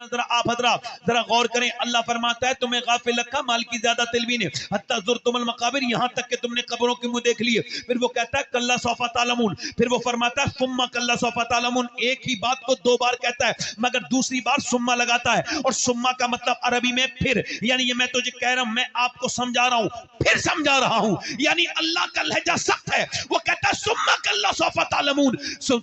ذرا آپ حضرات ذرا غور کریں، اللہ فرماتا ہے تمہیں غافل رکھا مال کی زیادہ طلبی نے حتی زرتم المقابر، یہاں تک کہ تم نے قبروں کے منہ دیکھ لیے۔ پھر وہ کہتا ہے کلا سوف تعلمون، پھر وہ فرماتا ہے ثم کلا سوف تعلمون، ایک ہی بات کو دو بار کہتا ہے مگر دوسری بار ثم لگاتا ہے، اور ثم کا مطلب عربی میں پھر، یعنی یہ میں تجھے کہہ رہا ہوں، میں آپ کو سمجھا رہا ہوں پھر سمجھا رہا ہوں، یعنی اللہ کا لہجہ سخت ہے۔ وہ کہتا ہے ثم کلا سوف تعلمون،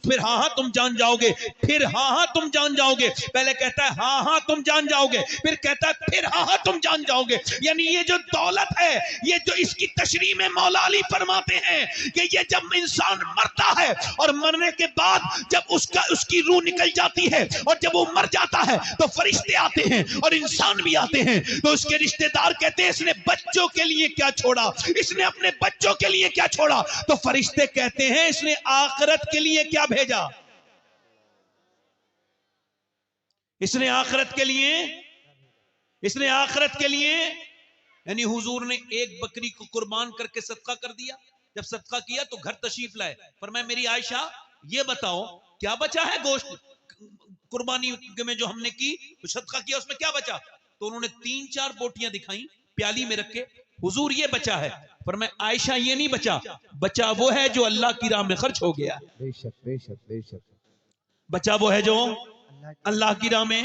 پھر ہاں ہاں تم جان جاؤ گے، پھر ہاں ہاں تم جان جاؤ گے، پہلے کہتا ہے ہاں ہاں تم جان جاؤ گے، پھر کہتا ہے پھر ہاں ہاں تم جان جاؤ گے، یعنی یہ جو دولت ہے، یہ جو اس کی تشریح میں مولا علی فرماتے ہیں کہ یہ جب انسان مرتا ہے اور مرنے کے بعد جب اس کی روح نکل جاتی ہے اور جب وہ مر جاتا ہے تو فرشتے آتے ہیں اور انسان بھی آتے ہیں، تو اس کے رشتہ دار کہتے ہیں اس نے بچوں کے لیے کیا چھوڑا، اس نے اپنے بچوں کے لیے کیا چھوڑا، تو فرشتے کہتے ہیں اس نے آخرت کے لیے کیا بھیجا، اس نے آخرت کے لیے، اس نے آخرت کے لیے، یعنی حضور نے ایک بکری کو قربان کر کے صدقہ کر دیا، جب صدقہ کیا تو گھر تشریف لائے، فرمایا میری عائشہ یہ بتاؤ کیا بچا ہے گوشت قربانی میں جو ہم نے کی صدقہ کیا اس میں کیا بچا، تو انہوں نے 3-4 بوٹیاں دکھائیں پیالی میں رکھ کے، حضور یہ بچا ہے، فرمایا عائشہ یہ نہیں بچا، بچا وہ ہے جو اللہ کی راہ میں خرچ ہو گیا، بے شک بے شک بے شک، بچا وہ ہے جو اللہ کی راہ میں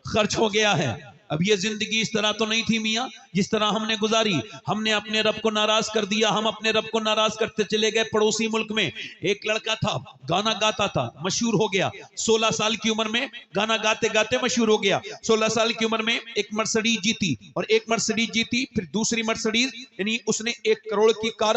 خرچ ہو گیا ہے۔ اب یہ زندگی اس طرح تو نہیں تھی میاں جس طرح ہم نے گزاری، ہم نے اپنے رب کو ناراض کر دیا، ہم اپنے رب کو ناراض کرتے چلے گئے۔ پڑوسی ملک میں ایک لڑکا تھا گانا گاتا تھا، مشہور ہو گیا، 16 سال کی عمر میں گانا گاتے گاتے مشہور ہو گیا، 16 سال کی عمر میں ایک مرسڈیز جیتی، اور ایک مرسڈیز جیتی پھر دوسری مرسڈیز، یعنی اس نے 1 کروڑ کی کار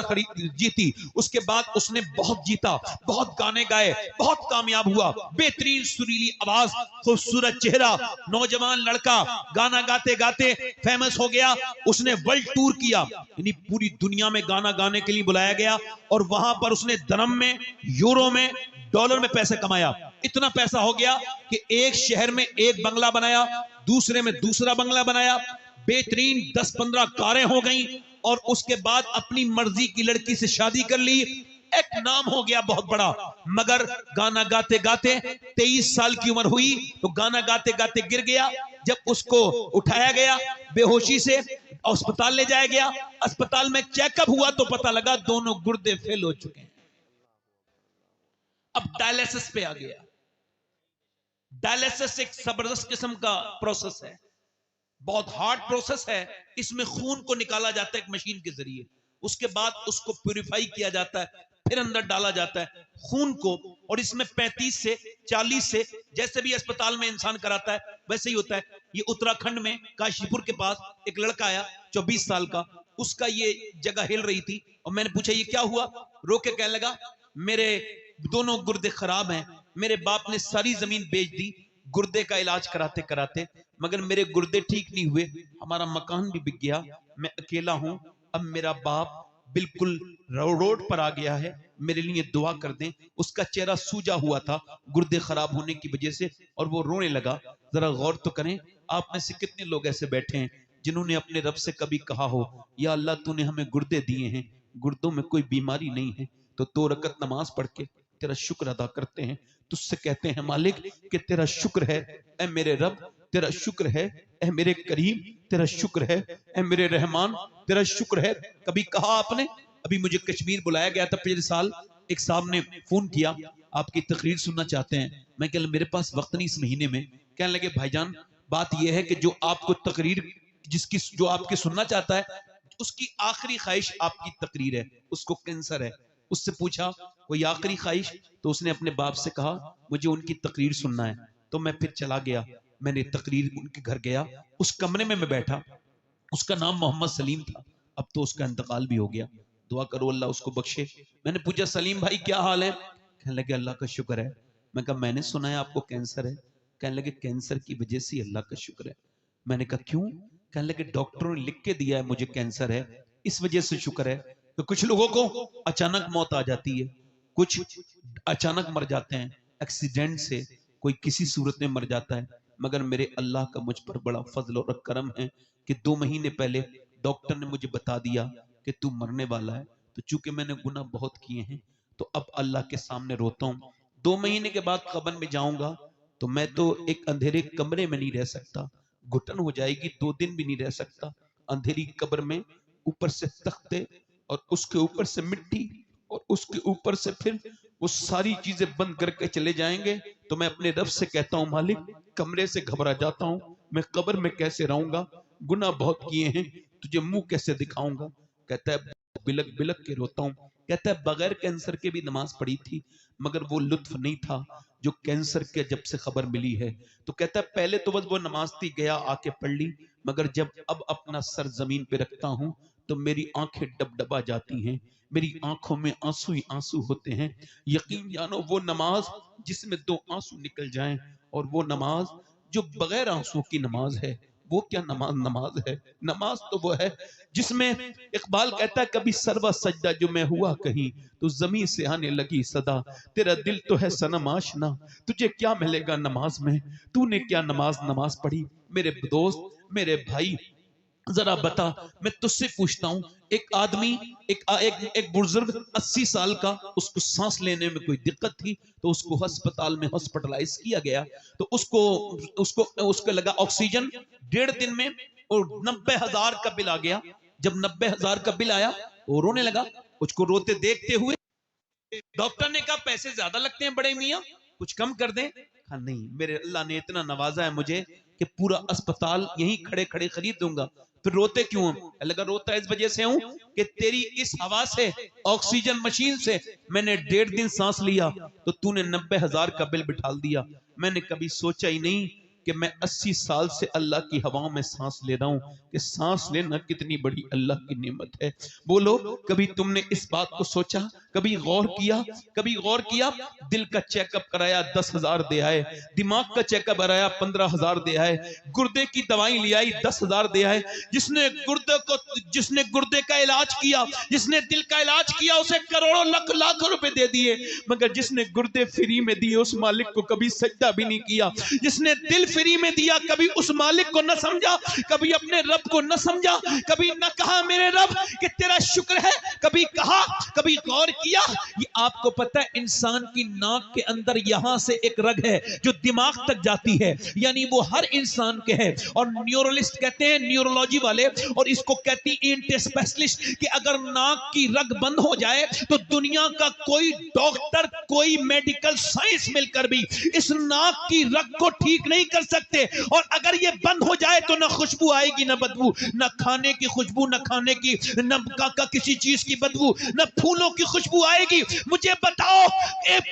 جیتی، اس کے بعد اس نے بہت جیتا، بہت گانے گائے، بہت کامیاب ہوا، بہترین سریلی آواز، خوبصورت چہرہ، نوجوان لڑکا، گانا گاتے گاتے فیمس ہو گیا، اس نے ورلڈ ٹور کیا، یعنی پوری دنیا میں گانا گانے کے لیے بلایا گیا، اور وہاں پر اس نے درہم میں، یورو میں، ڈالر میں پیسے کمایا، اتنا پیسہ ہو گیا کہ ایک شہر میں ایک بنگلہ بنایا، دوسرے میں دوسرا بنگلہ بنایا، بہترین 10-15 کاریں ہو گئیں، اور اس کے بعد اپنی مرضی کی لڑکی سے شادی کر لی، ایک نام ہو گیا بہت بڑا، مگر گانا گاتے گاتے 23 سال کی عمر ہوئی تو گانا گاتے گاتے گر گیا، جب اس کو اٹھایا گیا بے ہوشی سے اسپتال لے جایا گیا، اسپتال میں چیک اپ ہوا تو پتہ لگا دونوں گردے فیل ہو چکے ہیں، اب ڈائلیسس پہ آ گیا۔ ڈائلیسس ایک زبردست قسم کا پروسیس ہے، بہت ہارڈ پروسیس ہے، اس میں خون کو نکالا جاتا ہے ایک مشین کے ذریعے، اس کے بعد اس کو پیوریفائی کیا جاتا ہے، پھر اندر ڈالا جاتا ہے خون کو، اور اس میں 35 سے 40 سے جیسے بھی اسپتال میں انسان کراتا ہے ویسے ہی ہوتا ہے۔ یہ اتراکھنڈ میں کاشی پور کے پاس ایک لڑکا آیا 24 سال کا، اس کا یہ جگہ ہل رہی تھی، اور میں نے پوچھا یہ کیا ہوا، رو کے کہنے لگا میرے دونوں گردے خراب ہیں، میرے باپ نے ساری زمین بیچ دی گردے کا علاج کراتے کراتے، مگر میرے گردے ٹھیک نہیں ہوئے، ہمارا مکان بھی بک گیا، میں اکیلا ہوں، اب میرا باپ بالکل روڈ پر آ گیا ہے، میرے لیے دعا کر دیں۔ اس کا چہرہ سوجا ہوا تھا گردے خراب ہونے کی وجہ سے، اور وہ رونے لگا۔ ذرا غور تو کریں، آپ میں سے کتنے لوگ ایسے بیٹھے ہیں جنہوں نے اپنے رب سے کبھی کہا ہو یا اللہ تو نے ہمیں گردے دیے ہیں، گردوں میں کوئی بیماری نہیں ہے، تو 2 رکعت نماز پڑھ کے تیرا شکر ادا کرتے ہیں، تجھ سے کہتے ہیں مالک کہ تیرا شکر ہے اے میرے رب، تیرا شکر ہے اے میرے کریم، تیرا شکر ہے اے میرے رحمان، تیرا شکر ہے۔ کبھی کہا آپ نے؟ ابھی مجھے کشمیر بلایا گیا تھا پچھلے سال، ایک صاحب نے فون کیا آپ کی تقریر سننا چاہتے ہیں، میں کہ میرے پاس وقت نہیں اس مہینے میں، کہنے لگے بھائی جان بات یہ ہے کہ جو آپ کو تقریر جو آپ کی سننا چاہتا ہے اس کی آخری خواہش آپ کی تقریر ہے، اس کو کینسر ہے۔ اس سے پوچھا کوئی آخری خواہش، تو اس نے اپنے باپ سے کہا مجھے ان کی تقریر سننا ہے، تو میں پھر چلا گیا، میں نے تقریر ان کے گھر گیا، اس کمرے میں بیٹھا، اس کا نام محمد سلیم تھا، اب تو اس کا انتقال بھی ہو گیا، دعا کرو اللہ اس کو بخشے۔ میں نے پوچھا سلیم بھائی کیا حال ہے؟ کہنے لگے اللہ کا شکر ہے۔ میں کہا میں نے سنا ہے آپ کو کینسر ہے؟ کہنے لگے کینسر کی وجہ سے اللہ کا شکر ہے۔ میں نے کہا کیوں؟ کہنے لگے ڈاکٹروں نے لکھ کے دیا ہے مجھے کینسر ہے، اس وجہ سے شکر ہے۔ تو کچھ لوگوں کو اچانک موت آ جاتی ہے، کچھ اچانک مر جاتے ہیں ایکسیڈنٹ سے، کوئی کسی صورت میں مر جاتا ہے، مگر میرے اللہ کا مجھ پر بڑا فضل اور کرم ہے کہ 2 مہینے پہلے ڈاکٹر نے مجھے بتا دیا کہ تو مرنے والا ہے، تو چونکہ میں نے گناہ بہت کیے ہیں تو اب اللہ کے سامنے روتا ہوں، 2 مہینے کے بعد قبر میں جاؤں گا تو میں تو ایک اندھیرے کمرے میں نہیں رہ سکتا، گھٹن ہو جائے گی، 2 دن بھی نہیں رہ سکتا اندھیری قبر میں، اوپر سے تختے اور اس کے اوپر سے مٹی اور اس کے اوپر سے پھر وہ ساری چیزیں بند کر کے چلے جائیں گے. تو میں اپنے رب سے کہتا ہوں مالک کمرے سے گھبرا جاتا ہوں، میں قبر میں کیسے رہوں گا، گناہ بہت کیے ہیں، تجھے منہ کیسے دکھاؤں گا. کہتا ہے بلک بلک کے روتا ہوں. کہتا ہے بغیر کینسر کے بھی نماز پڑھی تھی مگر وہ لطف نہیں تھا جو کینسر کے جب سے خبر ملی ہے. تو کہتا ہے پہلے تو بس وہ نماز تھی، گیا آ کے پڑھ لی، مگر جب اب اپنا سر زمین پہ رکھتا ہوں تو میری آنکھیں ڈب ڈبا جاتی ہیں، میری آنکھوں میں آنسو ہی آنسو ہوتے ہیں. یقین جانو وہ نماز جس میں 2 آنسو نکل جائیں اور وہ نماز جو بغیر آنسو کی نماز ہے، وہ کیا نماز ہے. نماز تو وہ ہے جس میں اقبال کہتا ہے کبھی سروا سجدہ جو میں ہوا کہیں تو زمین سے آنے لگی صدا، تیرا دل تو ہے صنم آشنا، تجھے کیا ملے گا نماز میں، تو نے کیا نماز پڑھی. میرے دوست میرے بھائی ذرا بتا، میں تجھ سے پوچھتا ہوں، ایک آدمی ایک بزرگ 80 سال کا، اس کو سانس لینے میں کوئی دقت تھی تو اس کو ہسپتال میں ہاسپٹلائز کیا گیا. تو اس کو لگا آکسیجن، 1.5 دن میں اور 90,000 کا بل آ گیا. جب 90,000 کا بل آیا وہ رونے لگا. اس کو روتے دیکھتے ہوئے ڈاکٹر نے کہا پیسے زیادہ لگتے ہیں بڑے میاں، کچھ کم کر دیں. کہا نہیں، میرے اللہ نے اتنا نوازا ہے مجھے کہ پورا اسپتال یہیں کھڑے کھڑے خرید دوں گا. پھر روتے کیوں ہیں؟ لگا روتا اس وجہ سے ہوں کہ تیری اس ہوا سے، آکسیجن مشین سے میں نے 1.5 دن سانس لیا تو تو نے 90,000 کا بل بٹھال دیا. میں نے کبھی سوچا ہی نہیں کہ میں 80 سال سے اللہ کی ہواؤں میں سانس لے رہا ہوں، کہ سانس لینا کتنی بڑی اللہ کی نعمت ہے. بولو کبھی تم نے اس بات کو سوچا، کبھی غور کیا. دل کا چیک اپ کرایا 10,000 دے آئے، دماغ کا چیک اپ کرایا 15,000 دے آئے، گردے کی دوائی لے آئی 10,000 دے آئے. جس نے گردے کا علاج کیا، جس نے دل کا علاج کیا، اسے کروڑوں لاکھ روپے دے دیے، مگر جس نے گردے فری میں دیے اس مالک کو کبھی سجدہ بھی نہیں کیا. جس نے دل فری میں دیا کبھی اس مالک کو نہ سمجھا، کبھی اپنے رب کو نہ سمجھا، کبھی نہ کہا میرے رب کہ تیرا شکر ہے، کبھی کہا، کبھی غور کیا. یہ آپ کو پتہ ہے انسان کی ناک کے اندر یہاں سے ایک رگ ہے جو دماغ تک جاتی ہے، یعنی وہ ہر انسان کے ہے. اور نیورولسٹ کہتے ہیں، نیورولوجی والے، اور اس کو کہتی ہیں اینٹ اسپیشلسٹ، کہ اگر ناک کی رگ بند ہو جائے تو دنیا کا کوئی ڈاکٹر، کوئی میڈیکل سائنس مل کر بھی اس ناک کی رگ کو ٹھیک نہیں کر سکتے. اور اگر یہ بند ہو جائے تو نہ خوشبو آئے گی نہ بدبو، نہ کھانے کی خوشبو، نہ کھانے کی، نہ کسی چیز کی بدبو، نہ پھولوں کی خوشبو آئے گی. مجھے بتاؤ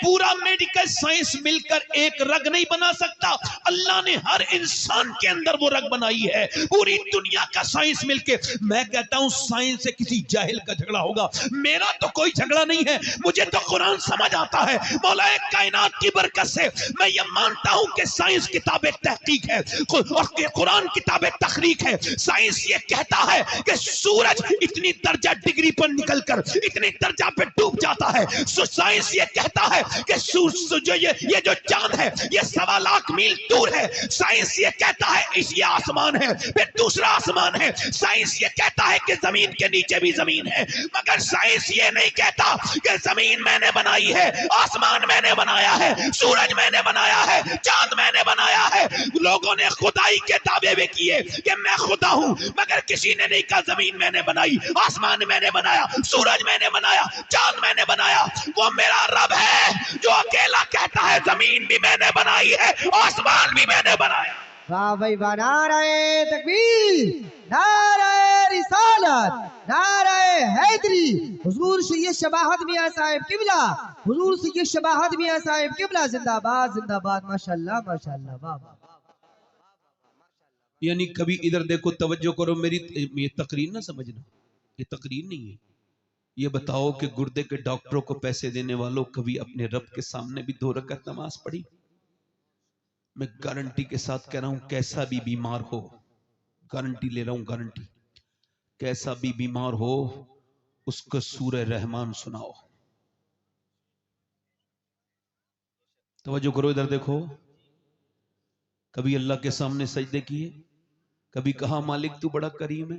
پورا میڈیکل سائنس مل کر ایک رگ نہیں بنا سکتا. اللہ نے ہر انسان کے اندر وہ رگ بنائی ہے، پوری دنیا کا سائنس مل کے. میں کہتا ہوں سائنس سے کسی جاہل کا جھگڑا ہوگا، میرا تو کوئی جھگڑا نہیں ہے. مجھے تو قرآن سمجھ آتا ہے. مولا کائنات کی برکت سے میں یہ مانتا ہوں کہ سائنس کتاب تحقیق ہے اور کہ قرآن کتاب تخلیق ہے. سائنس یہ کہتا ہے کہ سورج اتنی درجہ ڈگری پر نکل کر اتنی درجہ پہ ڈوب جاتا ہے. سائنس یہ کہتا ہے کہ یہ جو چاند ہے یہ 1.25 لاکھ میل دور ہے. سائنس یہ کہتا ہے اس یہ آسمان ہے، پھر دوسرا آسمان ہے. سائنس یہ کہتا ہے کہ زمین کے نیچے بھی زمین ہے، مگر سائنس یہ نہیں کہتا کہ زمین میں نے بنائی ہے، آسمان میں نے بنایا ہے، سورج میں نے بنایا ہے، چاند میں نے بنایا ہے. لوگوں نے خدائی کے دعوے بھی کیے کہ میں خدا ہوں، مگر کسی نے نہیں کہا زمین میں نے بنائی، آسمان میں نے بنایا، سورج میں نے بنایا، چاند میں نے بنایا. وہ میرا رب ہے جو اکیلا کہتا ہے زمین بھی میں نے بنائی ہے، آسمان بھی میں نے بنایا. واہ بھائی واہ، نعرہ تکبیر، نعرہ رسالت، نعرہ حیدری. حضور سید شباہت میاں صاحب قبلہ، حضور سید شباہت میاں صاحب قبلہ زندہ باد زندہ باد. ماشاءاللہ ماشاءاللہ. واہ واہ. یعنی کبھی ادھر دیکھو، توجہ کرو میری، یہ تقریر نہ سمجھنا، یہ تقریر نہیں ہے. یہ بتاؤ کہ گردے کے ڈاکٹروں کو پیسے دینے والوں کبھی اپنے رب کے سامنے بھی 2 رکعت نماز پڑھی؟ میں گارنٹی کے ساتھ کہہ رہا ہوں کیسا بھی بیمار ہو، گارنٹی لے رہا ہوں، گارنٹی، کیسا بھی بیمار ہو اس کو سورہ رحمان سناؤ. توجہ کرو ادھر دیکھو. کبھی اللہ کے سامنے سجدے کیے، کبھی کہا مالک تو بڑا کریم ہے.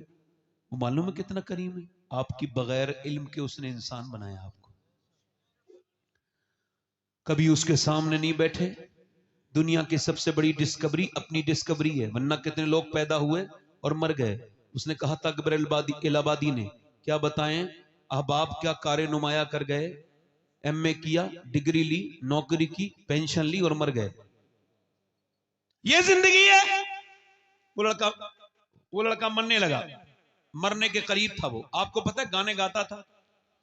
وہ معلوم ہے کتنا کریم ہے؟ آپ کی بغیر علم کے اس نے انسان بنایا آپ کو. کبھی اس کے سامنے نہیں بیٹھے، دنیا کی سب سے بڑی ڈسکوری اپنی ڈسکوری ہے، ورنہ کتنے لوگ پیدا ہوئے اور مر گئے۔ اس نے کہا تھا اکبر الہبادی نے، کیا بتائیں احباب کیا کار نمایاں کر گئے، ایم اے کیا، ڈگری لی، نوکری کی، پینشن لی اور مر گئے۔ یہ زندگی ہے۔ وہ لڑکا مرنے لگا، مرنے کے قریب تھا وہ، آپ کو پتہ ہے گانے گاتا تھا،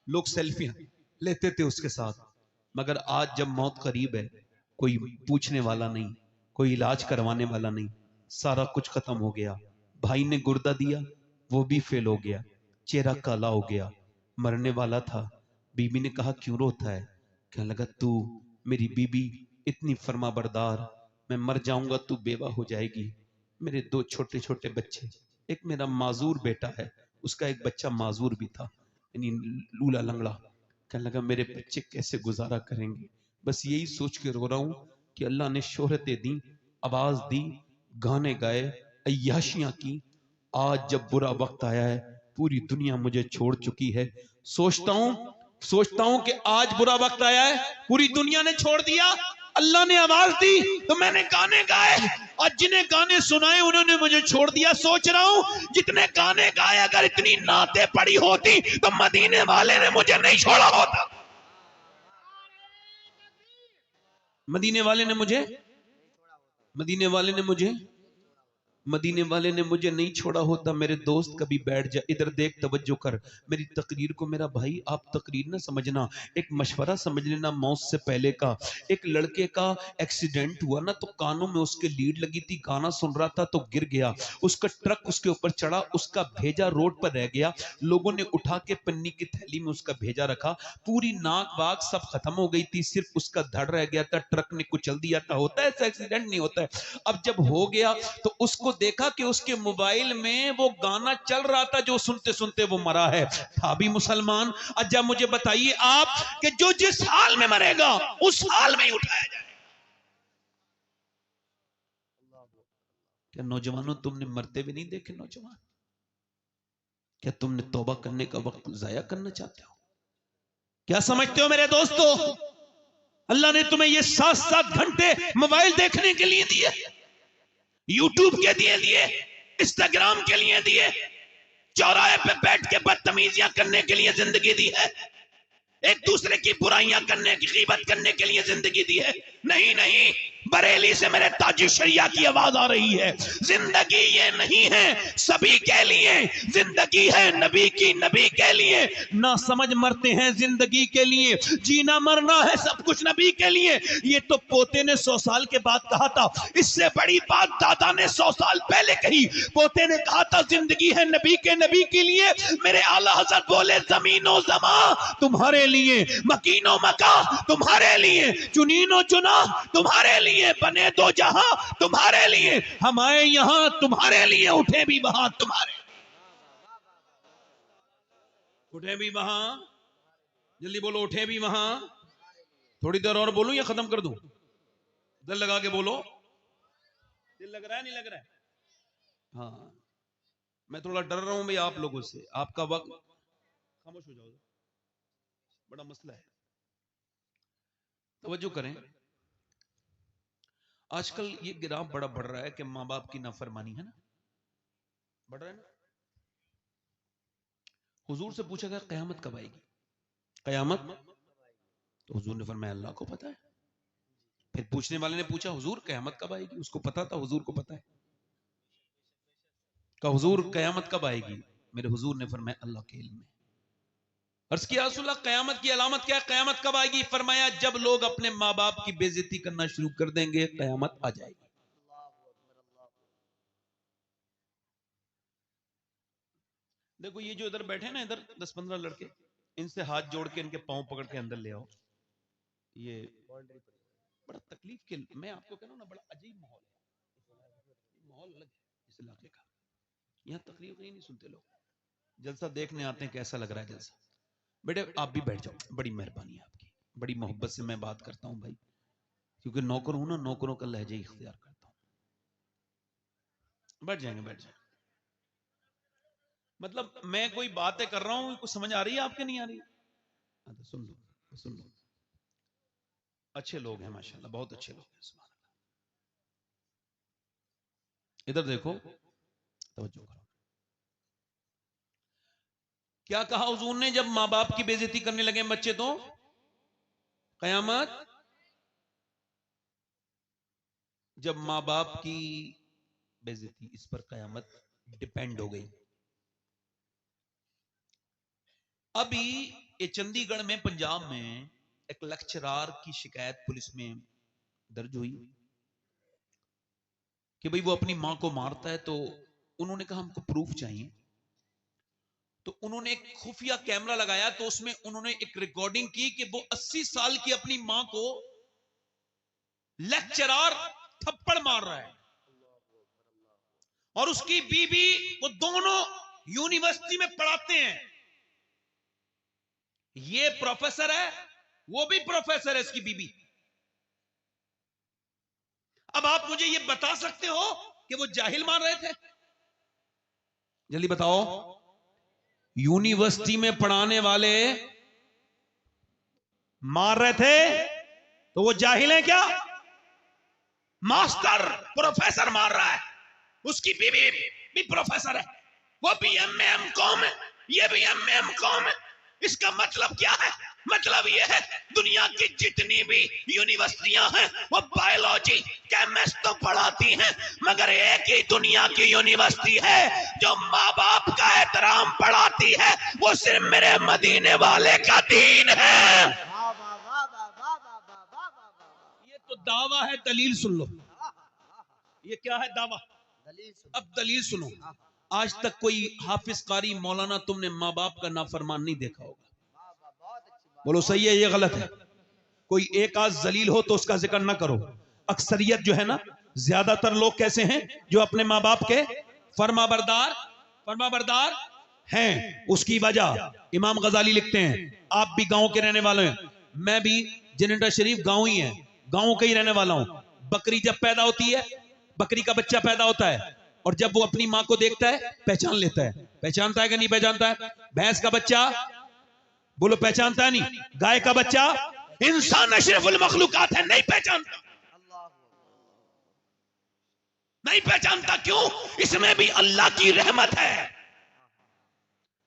لوگ سیلفیاں لیتے تھے اس کے ساتھ، مگر آج جب موت قریب ہے کوئی پوچھنے والا نہیں، کوئی علاج کروانے والا نہیں، سارا کچھ ختم ہو گیا۔ بھائی نے گردہ دیا، وہ بھی فیل ہو گیا، چہرہ کالا ہو گیا، مرنے والا تھا۔ بی بی نے کہا کیوں روتا ہے؟ کہنے لگا تو میری بی بی اتنی فرما بردار، میں مر جاؤں گا تو بیوہ ہو جائے گی، میرے دو چھوٹے چھوٹے بچے، ایک میرا معذور بیٹا ہے، اس کا ایک بچہ معذور بھی تھا، یعنی لولا لنگڑا۔ کہنے لگا میرے بچے کیسے گزارا کریں گے، بس یہی سوچ کے رو رہا ہوں کہ اللہ نے شہرتیں دی، آواز دی، گانے گائے، عیاشیاں کی، آج جب برا وقت آیا ہے پوری دنیا مجھے چھوڑ چکی ہے۔ سوچتا ہوں کہ آج برا وقت آیا ہے، پوری دنیا نے چھوڑ دیا، اللہ نے آواز دی تو میں نے گانے گائے، اور جنہیں گانے سنائے انہوں نے مجھے چھوڑ دیا۔ سوچ رہا ہوں جتنے گانے گائے اگر اتنی نعتیں پڑی ہوتی تو مدینے والے نے مجھے نہیں چھوڑا ہوتا، مدینے والے نے مجھے نہیں چھوڑا ہوتا۔ میرے دوست کبھی بیٹھ جا، ادھر دیکھ، توجہ کر میری تقریر کو۔ میرا بھائی آپ تقریر نہ سمجھنا، ایک مشورہ سمجھ لینا موت سے پہلے کا۔ ایک لڑکے کا ایکسیڈنٹ ہوا نا تو کانوں میں اس کے لیڈ لگی تھی، گانا سن رہا تھا تو گر گیا، اس کا ٹرک اس کے اوپر چڑھا، اس کا بھیجا روڈ پر رہ گیا، لوگوں نے اٹھا کے پنی کی تھیلی میں اس کا بھیجا رکھا، پوری ناک واک سب ختم ہو گئی تھی، صرف اس کا دھڑ رہ گیا تھا، ٹرک نے کچل دیا تھا۔ ہوتا ہے ایسا ایکسیڈنٹ؟ نہیں ہوتا ہے۔ اب جب ہو گیا تو اس کو دیکھا کہ اس کے موبائل میں وہ گانا چل رہا تھا جو سنتے سنتے وہ مرا ہے، تھا بھی مسلمان۔ اجا مجھے بتائیے آپ کہ جو جس حال میں مرے گا اس حال میں ہی اٹھایا جائے۔ کیا نوجوانوں تم نے مرتے بھی نہیں دیکھے نوجوان؟ کیا تم نے توبہ کرنے کا وقت ضائع کرنا چاہتے ہو؟ کیا سمجھتے ہو میرے دوستو؟ اللہ نے تمہیں یہ 7 گھنٹے موبائل دیکھنے کے لیے دیے، یوٹیوب کے دیے، انسٹاگرام کے لیے دیے، چوراہے پہ بیٹھ کے بدتمیزیاں کرنے کے لیے زندگی دی ہے، ایک دوسرے کی برائیاں کرنے کی، غیبت کرنے کے لیے زندگی دی ہے؟ نہیں، بریلی سے میرے تاج شریعہ کی آواز آ رہی ہے، زندگی یہ نہیں ہے سبھی کے لیے، زندگی ہے نبی کی، نبی کے لیے، نہ سمجھ مرتے ہیں زندگی کے لیے، جینا مرنا ہے سب کچھ نبی کے لیے۔ یہ تو پوتے نے 100 سال کے بعد کہا تھا، اس سے بڑی بات دادا نے 100 سال پہلے کہی۔ پوتے نے کہا تھا زندگی ہے نبی کے لیے، میرے اعلیٰ حضرت بولے زمین و زمان تمہارے لیے، مکین و مکان تمہارے لیے، چنین و چنا تمہارے لیے، بنے دو جہاں تمہارے لیے، ہم آئے یہاں تمہارے لیے، اٹھے بھی وہاں تمہارے، اٹھے بھی وہاں، جلدی بولو، اٹھے بھی وہاں۔ تھوڑی دیر اور بولوں یا ختم کر دوں؟ دل لگا کے بولو، دل لگ رہا ہے نہیں لگ رہا ہے؟ ہاں میں تھوڑا ڈر رہا ہوں بھئی آپ لوگوں سے، آپ کا وقت، خاموش ہو جاؤ، بڑا مسئلہ ہے، توجہ کریں۔ آج کل یہ گراف بڑا بڑھ رہا ہے کہ ماں باپ کی نافرمانی ہے نا، بڑھ رہا ہے نا۔ حضور سے پوچھا گیا قیامت کب آئے گی؟ قیامت؟ تو حضور نے فرمایا اللہ کو پتا ہے۔ پھر پوچھنے والے نے پوچھا حضور قیامت کب آئے گی؟ اس کو پتا تھا حضور کو پتا ہے، کہ حضور قیامت کب آئے گی؟ میرے حضور نے فرمایا اللہ کے علم میں۔ عرض کیا رسول اللہ قیامت کی علامت کیا ہے، قیامت کب آئے گی؟ فرمایا جب لوگ اپنے ماں باپ کی بے عزتی کرنا شروع کر دیں گے قیامت آ جائے گی۔ دیکھو یہ جو ادھر بیٹھے نا، ادھر 10-15 لڑکے، ان سے ہاتھ جوڑ کے ان کے پاؤں پکڑ کے اندر لے آؤ۔ یہ بڑا تکلیف کے، میں آپ کو کہہ رہا ہوں نا، بڑا عجیب ماحول ہے، ماحول الگ ہے اس علاقے کا، یہاں تقریر نہیں سنتے لوگ، جلسہ دیکھنے آتے ہیں کیسا لگ رہا ہے جلسہ۔ بیٹے آپ بھی بیٹھ جاؤ، بڑی مہربانی ہے آپ کی، بڑی محبت سے میں بات کرتا ہوں بھائی، کیونکہ نوکر ہوں نا، نوکروں کا لہجہ اختیار کرتا ہوں۔ بیٹھ جائیں گے، بیٹھ جائیں گے۔ مطلب میں کوئی باتیں کر رہا ہوں، کچھ سمجھ آ رہی ہے آپ کے نہیں آ رہی؟ سن لو، اچھے لوگ ہیں ماشاءاللہ، بہت اچھے لوگ ہیں، سبحان اللہ۔ ادھر دیکھو، توجہ کرو. کیا کہا حضور نے جب ماں باپ کی بے عزتی کرنے لگے بچے تو قیامت. جب ماں باپ کی بے عزتی، اس پر قیامت ڈیپینڈ ہو گئی. ابھی یہ چندی گڑھ میں پنجاب میں ایک لیکچرار کی شکایت پولیس میں درج ہوئی کہ بھئی وہ اپنی ماں کو مارتا ہے، تو انہوں نے کہا ہم کو پروف چاہیے. تو انہوں نے ایک خفیہ کیمرہ لگایا، تو اس میں انہوں نے ایک ریکارڈنگ کی کہ وہ 80 سال کی اپنی ماں کو لیکچرار تھپڑ مار رہا ہے، اور اس کی بیوی، وہ دونوں یونیورسٹی میں پڑھاتے ہیں. یہ پروفیسر ہے، وہ بھی پروفیسر ہے، اس کی بیوی. اب آپ مجھے یہ بتا سکتے ہو کہ وہ جاہل مار رہے تھے؟ جلدی بتاؤ. یونیورسٹی میں پڑھانے والے مار رہے تھے تو وہ جاہل ہیں کیا؟ ماسٹر پروفیسر مار رہا ہے، اس کی بیوی بھی پروفیسر ہے، وہ بھی ایم اے ایم کام ہے، یہ بھی ایم اے ایم کام ہے. اس کا مطلب کیا ہے؟ مطلب یہ ہے دنیا کی جتنی بھی یونیورسٹیاں ہیں وہ بایولوجی کیمسٹ تو پڑھاتی ہیں، مگر ایک ہی دنیا کی یونیورسٹی ہے جو ماں باپ کا احترام پڑھاتی ہے، وہ صرف میرے مدینے والے کا دین ہے. یہ تو دعویٰ ہے، دلیل سن لو. یہ کیا ہے دعویٰ؟ اب دلیل سنو. آج تک کوئی حافظ قاری مولانا تم نے ماں باپ کا نافرمان نہیں دیکھا ہوگا. بولو صحیح ہے یہ غلط ہے؟ کوئی ایک آدھ ذلیل ہو تو اس کا ذکر نہ کرو. اکثریت جو ہے نا، زیادہ تر لوگ کیسے ہیں جو اپنے ماں باپ کے فرما بردار ہیں. اس کی وجہ امام غزالی لکھتے ہیں، آپ بھی گاؤں کے رہنے والے ہیں، میں بھی جنیٹا شریف گاؤں ہی ہے، گاؤں کے ہی رہنے والا ہوں. بکری جب پیدا ہوتی ہے، بکری کا بچہ پیدا ہوتا ہے، اور جب وہ اپنی ماں کو دیکھتا ہے پہچان لیتا ہے. پہچانتا ہے کہ نہیں پہچانتا ہے؟ بھینس کا بچہ بولو پہچانتا ہے نہیں؟ گائے کا بچہ، انسان اشرف المخلوقات ہے، نہیں پہچانتا. نہیں پہچانتا کیوں؟ اس میں بھی اللہ کی رحمت ہے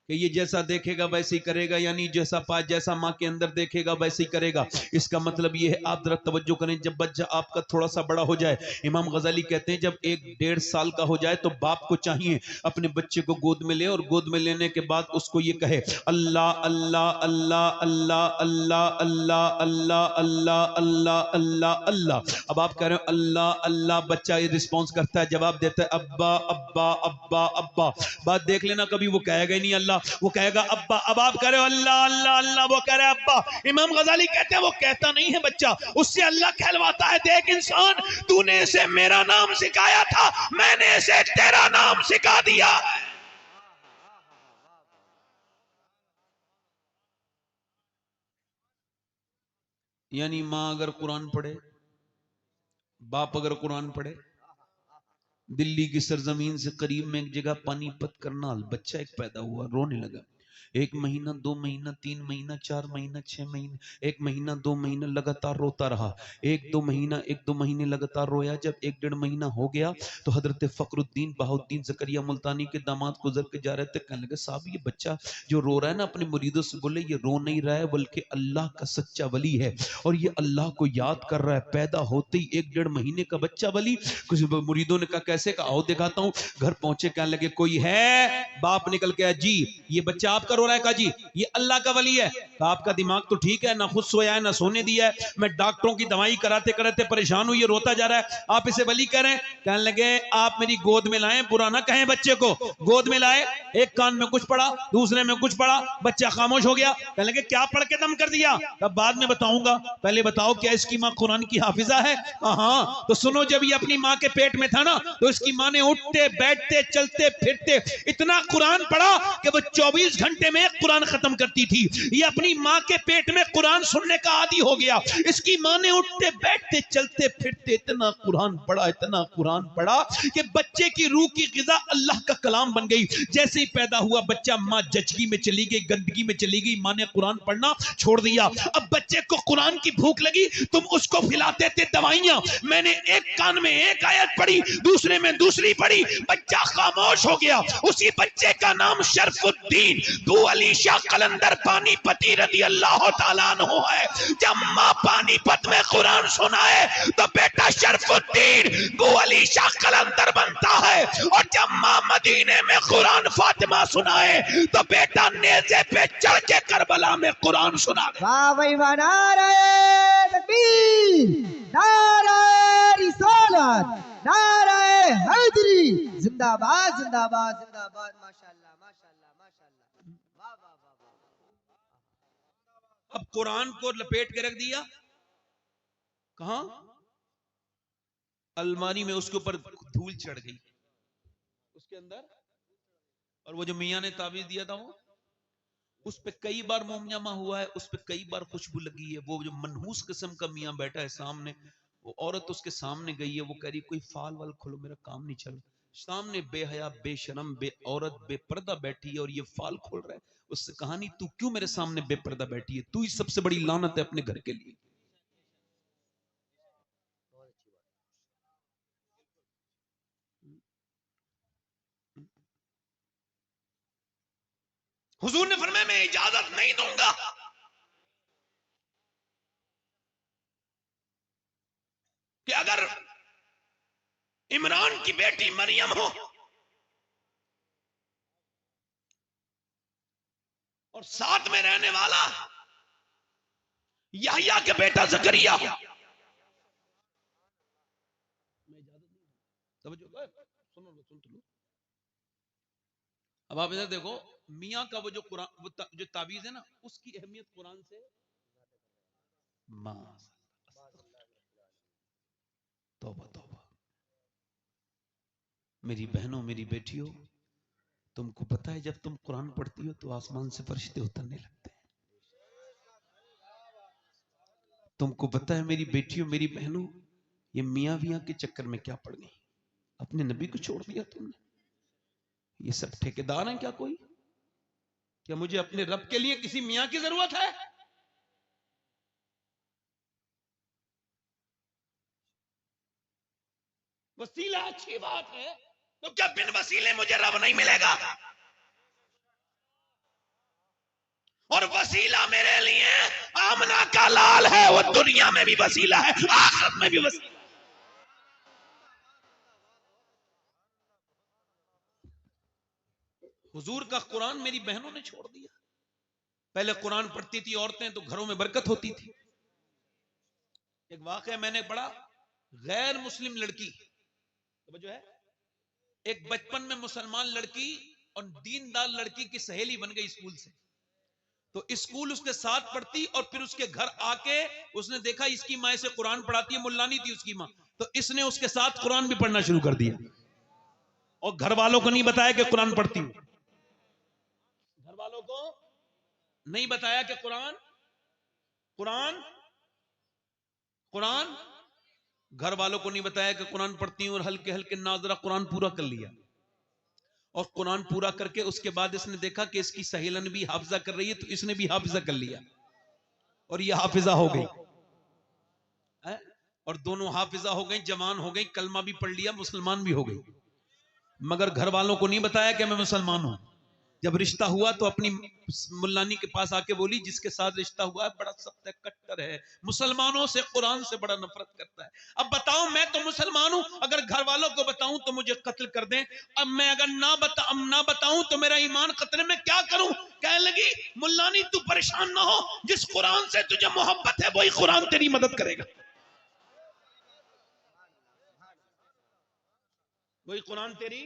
کہ یہ جیسا دیکھے گا ویسے ہی کرے گا، یعنی جیسا ماں کے اندر دیکھے گا ویسے ہی کرے گا. اس کا مطلب یہ ہے، آپ ذرا توجہ کریں، جب بچہ آپ کا تھوڑا سا بڑا ہو جائے، امام غزالی کہتے ہیں جب 1-1.5 سال کا ہو جائے تو باپ کو چاہیے اپنے بچے کو گود میں لے، اور گود میں لینے کے بعد اس کو یہ کہے اللہ اللہ اللہ اللہ اللہ اللہ اللہ اللہ اللہ اللہ اللہ. اب آپ کہہ رہے ہیں اللہ اللہ، بچہ یہ رسپانس کرتا ہے، جواب دیتا ہے ابا ابا ابا ابا. بات دیکھ لینا، کبھی وہ کہے گا ہی نہیں اللہ، وہ کہے گا ابا. اب آپ کہہ رہے ہو اللہ اللہ اللہ، وہ کہہ رہے ابا. امام غزالی کہتے ہیں وہ کہتا نہیں ہے بچہ، اس سے اللہ کہلواتا ہے دیکھ انسان، تو نے اسے میرا نام سکھایا تھا، میں نے اسے تیرا نام سکھا دیا. یعنی ماں اگر قرآن پڑھے، باپ اگر قرآن پڑھے. دلی کی سرزمین سے قریب میں ایک جگہ پانی پت کرنال، بچہ ایک پیدا ہوا، رونے لگا. 1 مہینہ 2 مہینہ 3 مہینہ 4 مہینہ 6 مہینہ 1 مہینہ 2 مہینہ لگاتار روتا رہا. 1-2 مہینے لگاتار رویا. جب 1-1.5 مہینہ ہو گیا تو حضرت فخر الدین بہاؤالدین زکریا ملتانی کے داماد گزر کے جا رہے تھے. کہنے لگے صاحب یہ بچہ جو رو رہا ہے نا اپنے مریدوں سے، بولے یہ رو نہیں رہا ہے بلکہ اللہ کا سچا ولی ہے، اور یہ اللہ کو یاد کر رہا ہے. پیدا ہوتے ہی 1-1.5 مہینے کا بچہ ولی. کچھ مریدوں نے کہا کیسے؟ کہا آؤ دکھاتا ہوں. گھر پہنچے، کہنے لگے کوئی ہے؟ باپ نکل کے آیا، جی یہ بچہ آپ کا رو رہا ہے. کہا جی یہ اللہ کا ولی ہے. کہا آپ کا دماغ تو ٹھیک ہے، نہ خود سویا ہے نہ سونے دیا ہے، میں ڈاکٹروں کی دوائی کراتے پریشان ہوں، یہ روتا جا رہا ہے، آپ اسے ولی کہہ رہے ہیں. کہنے لگے آپ میری گود میں لائیں، برا نہ کہیں بچے کو. گود میں لائے، ایک کان میں کچھ پڑھا دوسرے میں کچھ پڑھا، بچہ خاموش ہو گیا. کہنے لگے کیا پڑھ کے دم کر دیا؟ اب بعد میں بتاؤں گا، پہلے بتاؤ کیا اس کی ماں قرآن کی حافظہ ہے؟ ہاں. تو سنو، جب یہ اپنی ماں کے پیٹ میں تھا نا تو اس کی ماں نے اٹھتے بیٹھتے چلتے پھرتے اتنا قرآن پڑھا کہ وہ 24 گھنٹے میں ایک قرآن ختم کرتی تھی. یہ اپنی ماں کے پیٹ میں قرآن سننے کا عادی ہو گیا. اس کی ماں نے اٹھتے بیٹھتے چلتے پھرتے اتنا قرآن پڑھا کہ بچے کی روح کی غذا اللہ کا کلام بن گئی. جیسے ہی پیدا ہوا بچہ ماں جچگی میں چلی گئی, گندگی میں چلی گئی, ماں نے قرآن پڑھنا چھوڑ دیا. اب بچے کو قرآن کی بھوک لگی, تم اس کو کھلاتے تھے دوائیاں. میں نے ایک کان میں ایک آیت پڑھی, دوسرے میں دوسری پڑھی, بچہ خاموش ہو گیا. اسی بچے کا نام شرف الدین بو علی شاہ قلندر پانی پتی رضی اللہ تعالیٰ عنہ ہے. جب ماں پانی پت میں قرآن سنائے تو بیٹا شرف الدین بو علی شاہ قلندر بنتا ہے, اور جب ماں مدینے میں قرآن فاطمہ سنائے تو بیٹا نیزے پہ چڑھ کے کربلا میں قرآن سنا دے. واہ بھائی واہ, نعرہ تکبیر, نعرہ رسالت, نعرہ حیدری, زندہ باد زندہ باد زندہ باد. ماشاءاللہ ماشاءاللہ ماشاءاللہ, واہ واہ واہ واہ. اب قرآن کو لپیٹ کے رکھ دیا کہاں؟ الماری میں. اس کے اوپر دھول چڑھ گئی اس کے اندر, اور وہ جو میاں نے تعویذ دیا تھا وہ اس پہ کئی بار موم جمع ہوا ہے, اس پہ کئی بار خوشبو لگی ہے. وہ جو منحوس قسم کا میاں بیٹھا ہے سامنے, وہ عورت اس کے سامنے گئی ہے, وہ کہہ رہی کوئی فال وال کھولو, میرا کام نہیں چل. سامنے بے حیا بے شرم بے عورت بے پردہ بیٹھی ہے اور یہ فال کھول رہا ہے. اس سے کہا نہیں تو کیوں میرے سامنے بے پردہ بیٹھی ہے, تو ہی سب سے بڑی لعنت ہے اپنے گھر کے لیے. حضور نے فرمایا میں اجازت نہیں دوں گا کہ اگر عمران کی بیٹی مریم ہو اور ساتھ میں رہنے والا یحییٰ کے بیٹا زکریا ہو. اب آپ ادھر دیکھو, میاں کا وہ جو قرآن جو تعویذ ہے نا, اس کی اہمیت قرآن سے توبہ توبہ. میری بہنوں میری بیٹیوں, تم کو پتہ ہے جب تم قرآن پڑھتی ہو تو آسمان سے فرشتے اترنے لگتے ہیں. تم کو پتہ ہے میری بیٹیوں میری بہنوں, یہ میاں ویاں کے چکر میں کیا پڑ گئی, اپنے نبی کو چھوڑ دیا تم نے. یہ سب ٹھیکیدار ہیں کیا کوئی؟ کیا مجھے اپنے رب کے لیے کسی میاں کی ضرورت ہے؟ وسیلہ اچھی بات ہے, تو کیا بن وسیلے مجھے رب نہیں ملے گا؟ اور وسیلہ میرے لیے آمنہ کا لال ہے, وہ دنیا میں بھی وسیلہ ہے آخرت میں بھی وسیلہ. حضور کا قرآن میری بہنوں نے چھوڑ دیا. پہلے قرآن پڑھتی تھی عورتیں تو گھروں میں برکت ہوتی تھی. ایک واقعہ میں نے پڑھا, غیر مسلم لڑکی جو ہے, ایک بچپن میں مسلمان لڑکی اور دیندار لڑکی کی سہیلی بن گئی اسکول سے. تو اسکول اس کے ساتھ پڑھتی اور پھر اس کے گھر آ کے اس نے دیکھا اس کی ماں اسے قرآن پڑھاتی ہے, ملانی تھی اس کی ماں, تو اس نے اس کے ساتھ قرآن بھی پڑھنا شروع کر دیا. اور گھر والوں کو نہیں بتایا کہ قرآن پڑھتی ہوں, گھر والوں کو نہیں بتایا کہ قرآن گھر والوں کو نہیں بتایا کہ قرآن پڑھتی ہوں, اور ہلکے ہلکے ناظرہ قرآن پورا کر لیا. اور قرآن پورا کر کے اس کے بعد اس نے دیکھا کہ اس کی سہیلن بھی حافظہ کر رہی ہے, تو اس نے بھی حافظہ کر لیا اور یہ حافظہ ہو گئی. اور دونوں حافظہ ہو گئی, جوان ہو گئی, کلمہ بھی پڑھ لیا, مسلمان بھی ہو گئی. مگر گھر والوں کو نہیں بتایا کہ میں مسلمان ہوں. جب رشتہ ہوا تو اپنی ملانی کے پاس آ کے بولی جس کے ساتھ رشتہ ہوا ہے بڑا سخت ہے, کٹر ہے, مسلمانوں سے قرآن سے بڑا نفرت کرتا ہے. اب بتاؤں میں تو مسلمان ہوں, اگر گھر والوں کو بتاؤں تو مجھے قتل کر دیں. اب میں اگر نہ بتاؤں تو میرا ایمان خطرے میں, کیا کروں؟ کہنے لگی ملانی تو پریشان نہ ہو, جس قرآن سے تجھے محبت ہے وہی قرآن تیری مدد کرے گا. وہی قرآن تیری.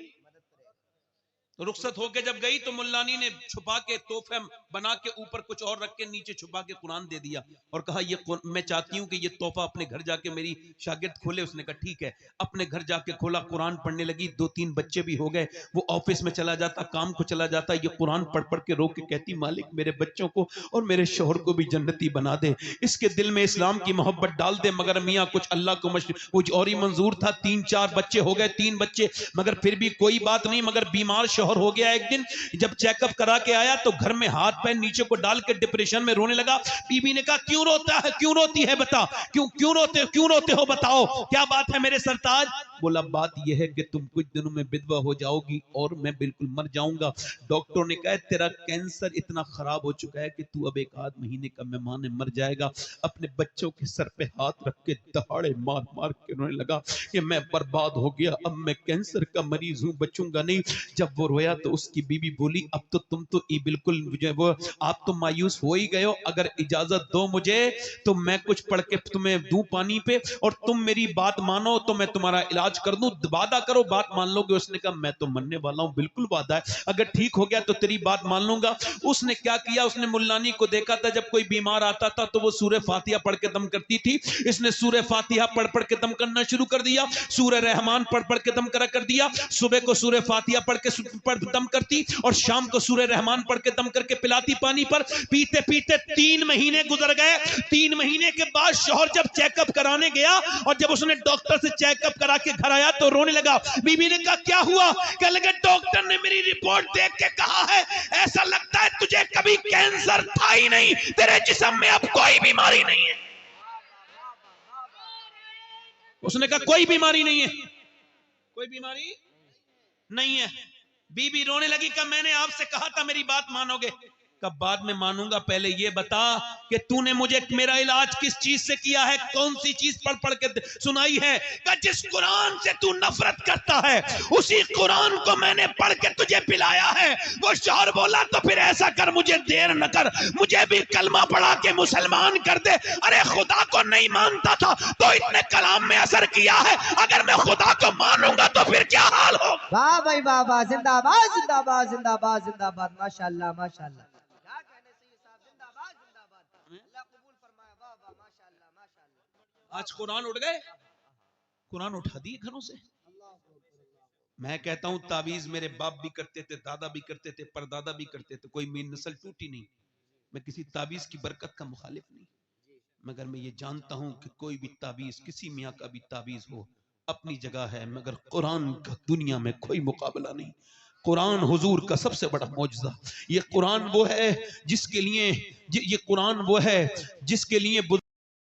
تو رخصت ہو کے جب گئی تو ملانی نے چھپا کے تحفہ بنا کے اوپر کچھ اور رکھ کے نیچے چھپا کے قرآن دے دیا اور کہا یہ میں چاہتی ہوں کہ یہ تحفہ اپنے گھر جا کے میری شاگرد کھولے. اس نے کہا ٹھیک ہے. اپنے گھر جا کے کھولا, قرآن پڑھنے لگی. 2-3 بچے بھی ہو گئے. وہ آفس میں چلا جاتا, کام کو چلا جاتا, یہ قرآن پڑھ پڑھ کے رو کے کہتی مالک میرے بچوں کو اور میرے شوہر کو بھی جنتی بنا دے, اس کے دل میں اسلام کی محبت ڈال دے. مگر میاں کچھ اللہ کو کچھ اور ہی منظور تھا. 3-4 بچے ہو گئے, 3 بچے, مگر پھر بھی کوئی بات نہیں. مگر بیمار شوہر ہو گیا. ایک دن جب چیک اپ کرا کے آیا تو گھر میں ہاتھ پیر نیچے کو ڈال کے ڈپریشن میں رونے لگا. بی بی نے کہا کیوں روتا ہے, کیوں روتی ہے, بتا کیوں روتے ہو, بتاؤ کیا بات ہے میرے سرتاج. بولا بات یہ ہے کہ تم کچھ دنوں میں بدوا ہو جاؤ گی اور میں بالکل مر جاؤں گا. ڈاکٹر نے کہا تیرا کینسر اتنا خراب ہو چکا ہے کہ تو اب 1-8 مہینے کا مہمان مر جائے گا. اپنے بچوں کے سر پہ ہاتھ رکھ کے دہاڑے مار مار کے رونے لگا کہ میں برباد ہو گیا, اب میں کینسر کا مریض ہوں, بچوں گا نہیں. جب وہ رویا تو اس کی بیوی بولی اب تو تم تو بالکل وہ آپ تو مایوس ہو ہی گئے ہو, اگر اجازت دو مجھے تو میں کچھ پڑھ کے تمہیں دوں پانی پہ اور تم میری بات مانو تو میں تمہارا علاج کر دوں, وعدہ کرو بات مان لو گے. اس نے کہا میں تو مننے والا ہوں, بالکل وعدہ ہے, اگر ٹھیک ہو گیا تو تیری بات مان لوں گا. اس نے کیا کیا, اس نے ملانی کو دیکھا تھا جب کوئی بیمار آتا تھا تو وہ سورہ فاتحہ پڑھ کے دم کرتی تھی. اس نے سورہ فاتحہ پڑھ پڑھ کے دم کرنا شروع کر دیا, سورہ رحمان پڑھ پڑھ کے دم کر دیا. صبح کو سورہ فاتحہ پڑھ کے دم کرتی اور شام کو سورہ رحمان پڑھ کے دم کر کے پلاتی پانی پر. پیتے پیتے 3 مہینے گزر گئے. 3 مہینے کے بعد شوہر جب چیک اپ کرانے گیا اور جب اس نے ڈاکٹر سے چیک اپ کرا کے گھر آیا تو رونے لگا. بی بی نے کہا کیا ہوا, کہنے لگا ڈاکٹر نے میری رپورٹ دیکھ کے کہا ہے ایسا لگتا ہے تجھے کبھی کینسر تھا ہی نہیں, تیرے جسم میں اب کوئی بیماری نہیں ہے. اس نے کہا کوئی بیماری نہیں ہے, کوئی بیماری نہیں ہے. بی بی رونے لگی کہ میں نے آپ سے کہا تھا میری بات مانو گے. کب بعد میں مانوں گا, پہلے یہ بتا کہ تو نے مجھے میرا علاج کس چیز سے کیا ہے, کون سی چیز پڑھ پڑھ کے سنائی ہے. کہ جس قرآن سے تو نفرت کرتا ہے اسی قرآن کو میں نے پڑھ کے تجھے پلایا ہے. وہ شوہر بولا تو پھر ایسا کر, مجھے دیر نہ کر, مجھے بھی کلمہ پڑھا کے مسلمان کر دے. ارے خدا کو نہیں مانتا تھا تو اتنے کلام میں اثر کیا ہے, اگر میں خدا کو مانوں گا تو پھر کیا حال ہو. واہ بھائی واہ واہ, زندہ باد زندہ باد زندہ باد زندہ باد, ماشاءاللہ ماشاءاللہ. آج قرآن اٹھ گئے, قرآن اٹھا دیے گھروں سے. میں کہتا ہوں تعویذ میرے باپ بھی کرتے تھے, دادا بھی کرتے تھے, پردادا بھی کرتے تھے, کوئی میری نسل ٹوٹی نہیں. میں کسی تعویذ کی برکت کا مخالف نہیں, مگر میں یہ جانتا ہوں کہ کوئی بھی تعویذ, کسی میاں کا بھی تعویذ ہو اپنی جگہ ہے, مگر قرآن کا دنیا میں کوئی مقابلہ نہیں. قرآن حضور کا سب سے بڑا معجزہ. یہ قرآن وہ ہے جس کے لیے, یہ قرآن وہ ہے جس کے لیے